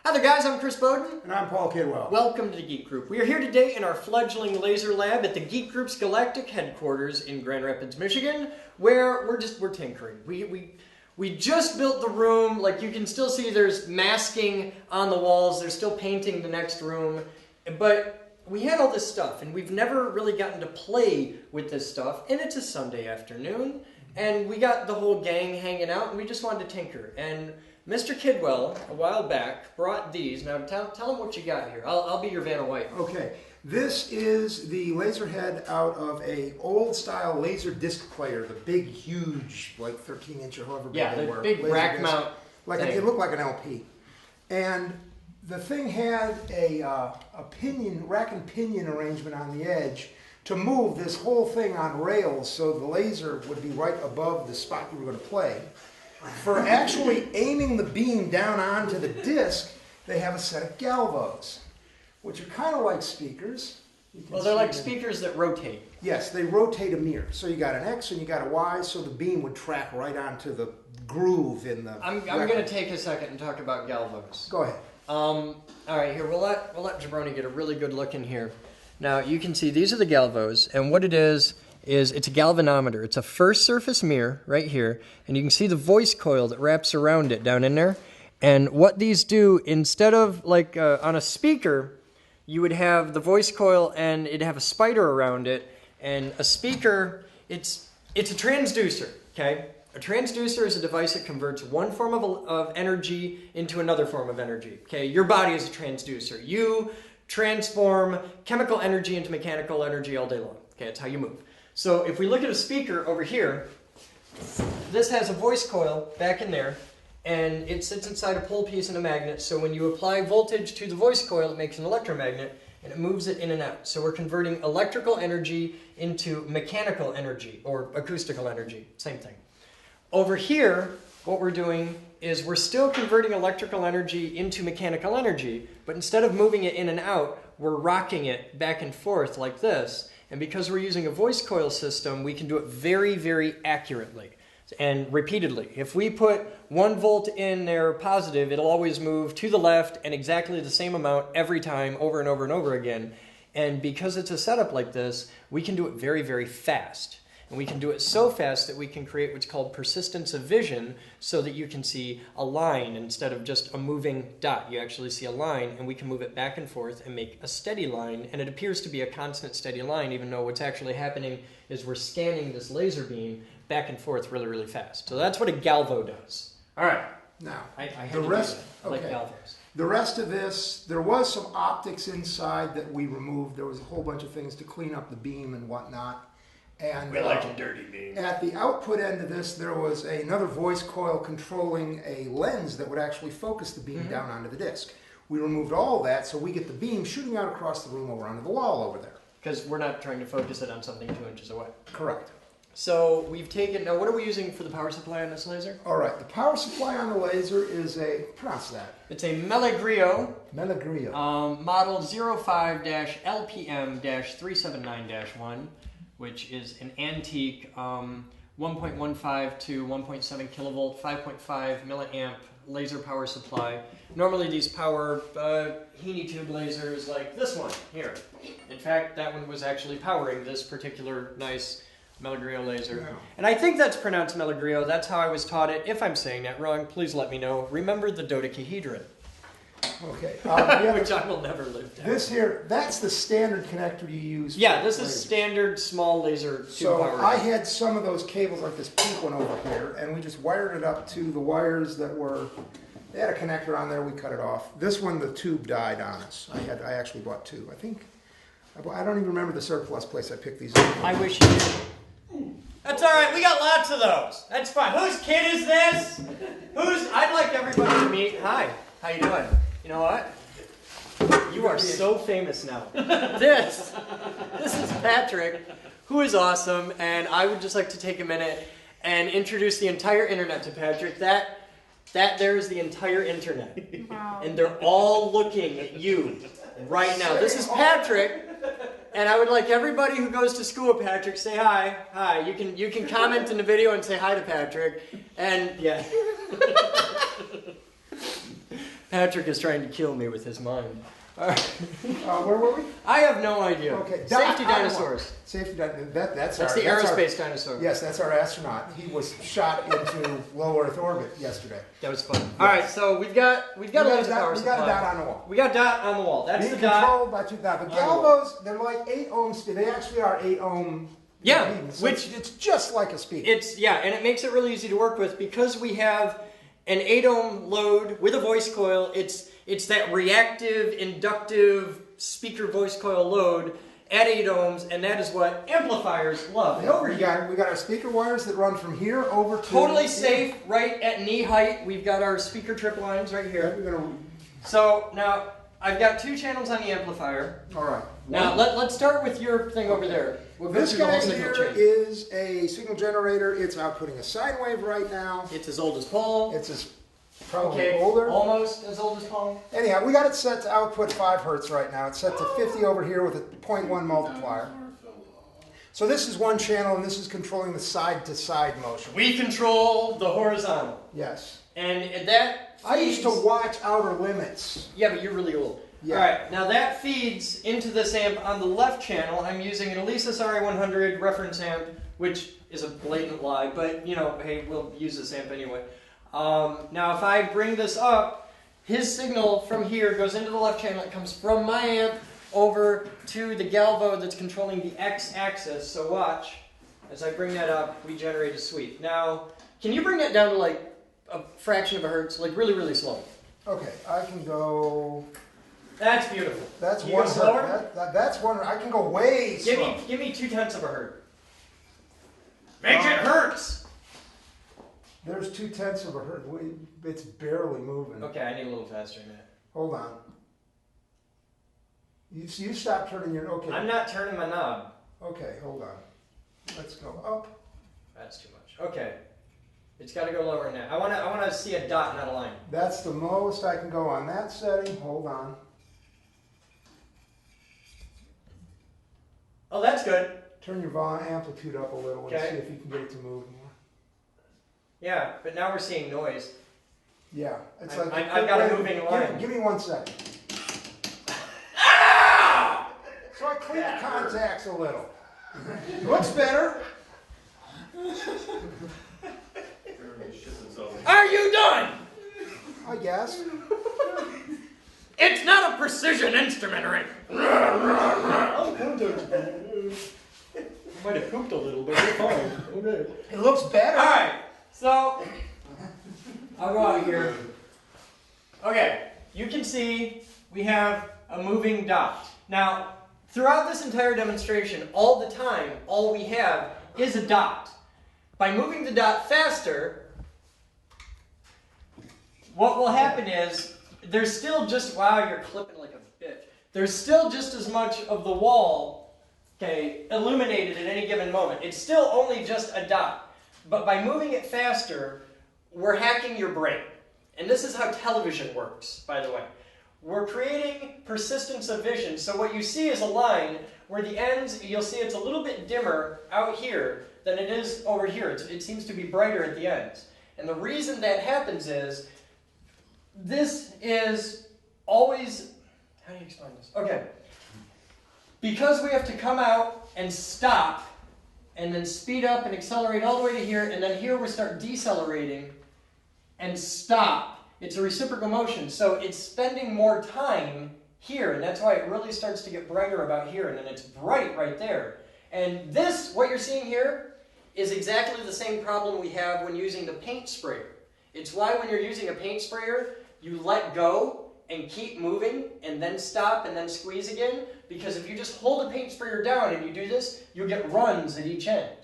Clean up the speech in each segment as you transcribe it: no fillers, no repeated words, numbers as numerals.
Hi there guys, I'm Chris Bowden. And I'm Paul Kidwell. Welcome to the Geek Group. We are here today in our fledgling laser lab at the Geek Group's galactic headquarters in Grand Rapids, Michigan, where we're tinkering. We just built the room. Like you can still see there's masking on the walls, they're still painting the next room, but we had all this stuff and we've never really gotten to play with this stuff, and it's a Sunday afternoon and we got the whole gang hanging out and we just wanted to tinker. And Mr. Kidwell, a while back, brought these. Now tell them what you got here. I'll be your Vanna White. Okay, this is the laser head out of a old style laser disc player, the big, huge, like 13-inch or however big they were. Yeah, the big rack mount. It looked like an LP. And the thing had a rack and pinion arrangement on the edge to move this whole thing on rails so the laser would be right above the spot you were going to play. For actually aiming the beam down onto the disc, they have a set of galvos, which are kind of like speakers. Well, they're like speakers that rotate. Yes, they rotate a mirror. So you got an X and you got a Y, so the beam would track right onto the groove in the... I'm going to take a second and talk about galvos. Go ahead. All right, here, we'll let Jabroni get a really good look in here. Now, you can see these are the galvos, and what it is it's a galvanometer. It's a first surface mirror right here, and you can see the voice coil that wraps around it down in there. And what these do, instead of like on a speaker, you would have the voice coil and it'd have a spider around it. And a speaker, it's a transducer, okay? A transducer is a device that converts one form of energy into another form of energy, okay? Your body is a transducer. You transform chemical energy into mechanical energy all day long, okay? That's how you move. So if we look at a speaker over here, this has a voice coil back in there, and it sits inside a pole piece and a magnet. So when you apply voltage to the voice coil, it makes an electromagnet, and it moves it in and out. So we're converting electrical energy into mechanical energy, or acoustical energy, same thing. Over here, what we're doing is we're still converting electrical energy into mechanical energy, but instead of moving it in and out, we're rocking it back and forth like this. And because we're using a voice coil system, we can do it very, very accurately and repeatedly. If we put 1 volt in there positive, it'll always move to the left and exactly the same amount every time, over and over and over again. And because it's a setup like this, we can do it very, very fast. And we can do it so fast that we can create what's called persistence of vision, so that you can see a line instead of just a moving dot. You actually see a line, and we can move it back and forth and make a steady line. And it appears to be a constant steady line, even though what's actually happening is we're scanning this laser beam back and forth really, really fast. So that's what a galvo does. All right. Now, I had the to rest, do that. I like galvos. The rest of this, there was some optics inside that we removed. There was a whole bunch of things to clean up the beam and whatnot. And we like a dirty beam. At the output end of this, there was another voice coil controlling a lens that would actually focus the beam down onto the disc. We removed all that, so we get the beam shooting out across the room over onto the wall over there. Because we're not trying to focus it on something 2 inches away. Correct. So we've taken, now what are we using for the power supply on this laser? All right, the power supply on the laser is pronounce that. It's a Melegrio. Melegrio. Model 05-LPM-379-1, which is an antique 1.15 to 1.7 kilovolt, 5.5 milliamp laser power supply. Normally these power Heaney tube lasers like this one here. In fact, that one was actually powering this particular nice Melegrio laser. Yeah. And I think that's pronounced Melegrio. That's how I was taught it. If I'm saying that wrong, please let me know. Remember the dodecahedron. Okay. Which I will never live down. This here, that's the standard connector you use. Yeah, this is standard small laser tube power. So I had some of those cables like this pink one over here, and we just wired it up to the wires that were, they had a connector on there, we cut it off. This one, the tube died on us. I actually bought 2. I don't even remember the surplus place I picked these up. I wish you did. That's all right. We got lots of those. That's fine. Whose kid is this? I'd like everybody to meet. Hi. How you doing? You know what? You are so famous now. This is Patrick, who is awesome, and I would just like to take a minute and introduce the entire internet to Patrick. That there is the entire internet. Wow. And they're all looking at you right now. This is Patrick. And I would like everybody who goes to school with Patrick, say hi. Hi. You can comment in the video and say hi to Patrick. And yeah. Patrick is trying to kill me with his mind. All right. Where were we? I have no idea. Okay. Safety dinosaurs. Safety dinosaurs. That's the aerospace dinosaur. Yes, that's our astronaut. He was shot into low Earth orbit yesterday. That was fun. Yes. All right, so we got a laser power supply. We got a dot on the wall. We got a dot on the wall. That's being the dot. Controlled by 2,000. The galvos, they're like 8 ohms. They actually are 8 ohm. Yeah, so which it's just like a speaker. And it makes it really easy to work with because we have an 8 ohm load with a voice coil. It's that reactive, inductive speaker voice coil load at 8 ohms, and that is what amplifiers love. And over here, we got our speaker wires that run from here over to totally safe, right at knee height. We've got our speaker trip lines right here. We're gonna. So now I've got 2 channels on the amplifier. All right. Now let's start with your thing over there. We'll this guy here is a signal generator. It's outputting a sine wave right now. It's as old as Paul. It's as probably older. Almost as old as Paul. Anyhow, we got it set to output 5 hertz right now. It's set to 50 over here with a 0.1 multiplier. So this is one channel, and this is controlling the side-to-side motion. We control the horizontal. Yes. And that feeds... I used to watch Outer Limits. Yeah, but you're really old. Yeah. All right, now that feeds into this amp on the left channel. I'm using an Alesis RA100 reference amp, which is a blatant lie, but, you know, hey, we'll use this amp anyway. Now, if I bring this up, his signal from here goes into the left channel. It comes from my amp over to the galvo that's controlling the x-axis. So watch, as I bring that up, we generate a sweep. Now, can you bring that down to like a fraction of a hertz, like really, really slow? Okay, I can go... That's beautiful. That's you one go slower? That's one. I can go way slow. Give me 0.2 of a hertz. Make it hertz! There's 0.2 of a hertz. It's barely moving. Okay, I need a little faster than that. Hold on. You stop turning your... Okay. I'm not turning my knob. Okay, hold on. Let's go up. That's too much. Okay. It's got to go lower than that. I want to see a dot, not a line. That's the most I can go on that setting. Hold on. Oh, that's good. Turn your volume amplitude up a little and see if you can get it to move more. Yeah, but now we're seeing noise. Yeah, it's I've got a moving line. Give me 1 second. So I clean the contacts a little. Looks better. Are you done? I guess. It's not a precision instrument or anything. Might have pooped a little, but we're fine. Okay. It looks better. All right, so I'll go out here. Okay, you can see we have a moving dot. Now, throughout this entire demonstration, all the time, all we have is a dot. By moving the dot faster, what will happen is there's still just, wow, you're clipping like a bitch. There's still just as much of the wall, okay, illuminated at any given moment. It's still only just a dot. But by moving it faster, we're hacking your brain. And this is how television works, by the way. We're creating persistence of vision. So what you see is a line where the ends, you'll see it's a little bit dimmer out here than it is over here. It seems to be brighter at the ends. And the reason that happens is this is always, how do you explain this? Okay. Because we have to come out and stop and then speed up and accelerate all the way to here, and then here we start decelerating and stop. It's a reciprocal motion, so it's spending more time here, and that's why it really starts to get brighter about here, and then it's bright right there. And this, what you're seeing here, is exactly the same problem we have when using the paint sprayer. It's why when you're using a paint sprayer, you let go and keep moving, and then stop, and then squeeze again, because if you just hold a paint sprayer down and you do this, you'll get runs at each end.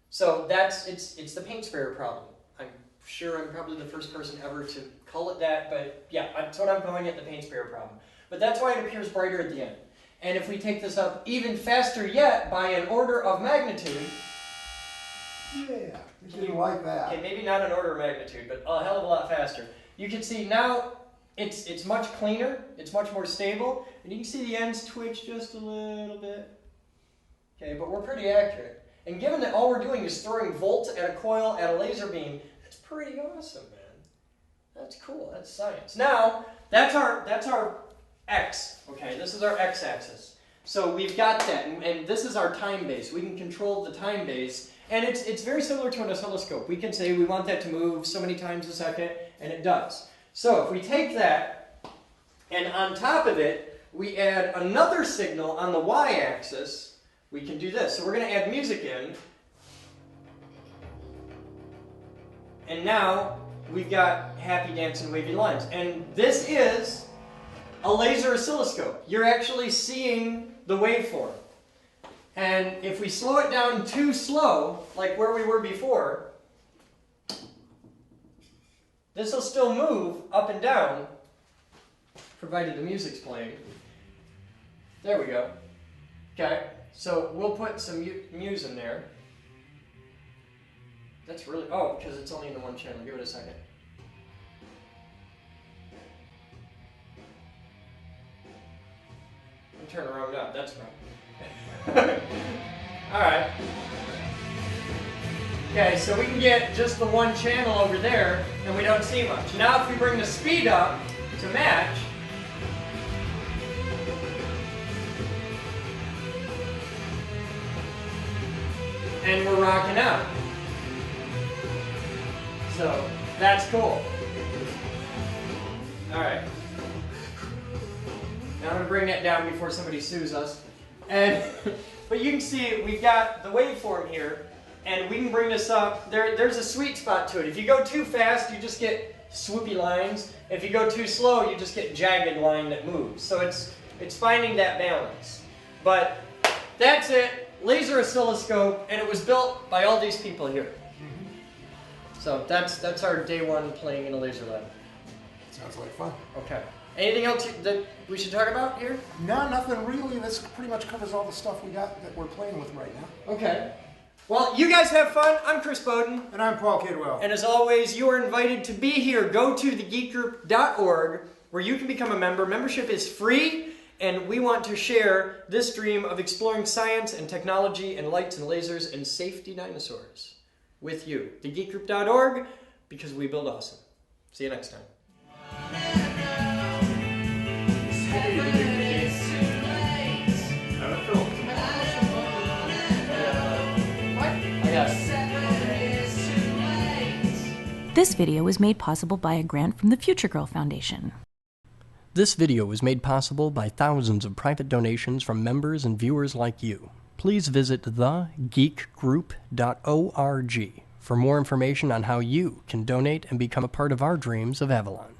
So it's the paint sprayer problem. I'm sure I'm probably the first person ever to call it that, but yeah, that's what I'm calling it, the paint sprayer problem. But that's why it appears brighter at the end. And if we take this up even faster yet by an order of magnitude... Yeah, you didn't like that. Okay, maybe not an order of magnitude, but a hell of a lot faster. You can see now it's much cleaner, it's much more stable, and you can see the ends twitch just a little bit. Okay, but we're pretty accurate. And given that all we're doing is throwing volts at a coil at a laser beam, that's pretty awesome, man. That's cool. That's science. Now, that's our X. Okay, this is our X-axis. So we've got that, and this is our time base. We can control the time base, and it's very similar to an oscilloscope. We can say we want that to move so many times a second, and it does. So if we take that, and on top of it, we add another signal on the Y-axis, we can do this. So we're going to add music in, and now we've got happy dancing wavy lines. And this is a laser oscilloscope. You're actually seeing the waveform. And if we slow it down too slow, like where we were before, this will still move up and down, provided the music's playing. There we go. Okay, so we'll put some muse in there. That's really, oh, because it's only in the one channel. Give it a second. Turn around up, that's right. Alright. Okay, so we can get just the one channel over there, and we don't see much. Now if we bring the speed up to match, and we're rocking out. So, that's cool. Alright. Now I'm going to bring that down before somebody sues us. But you can see we've got the waveform here, and we can bring this up. There's a sweet spot to it. If you go too fast, you just get swoopy lines. If you go too slow, you just get jagged line that moves. So it's finding that balance. But that's it. Laser oscilloscope, and it was built by all these people here. So that's our day one playing in a laser lab. Sounds like fun. Okay. Anything else that we should talk about here? No, nothing really. This pretty much covers all the stuff we got that we're playing with right now. Okay. Well, you guys have fun. I'm Chris Bowden. And I'm Paul Kidwell. And as always, you are invited to be here. Go to thegeekgroup.org where you can become a member. Membership is free, and we want to share this dream of exploring science and technology and lights and lasers and safety dinosaurs with you. Thegeekgroup.org, because we build awesome. See you next time. This video was made possible by a grant from the Future Girl Foundation. This video was made possible by thousands of private donations from members and viewers like you. Please visit thegeekgroup.org for more information on how you can donate and become a part of our dreams of Avalon.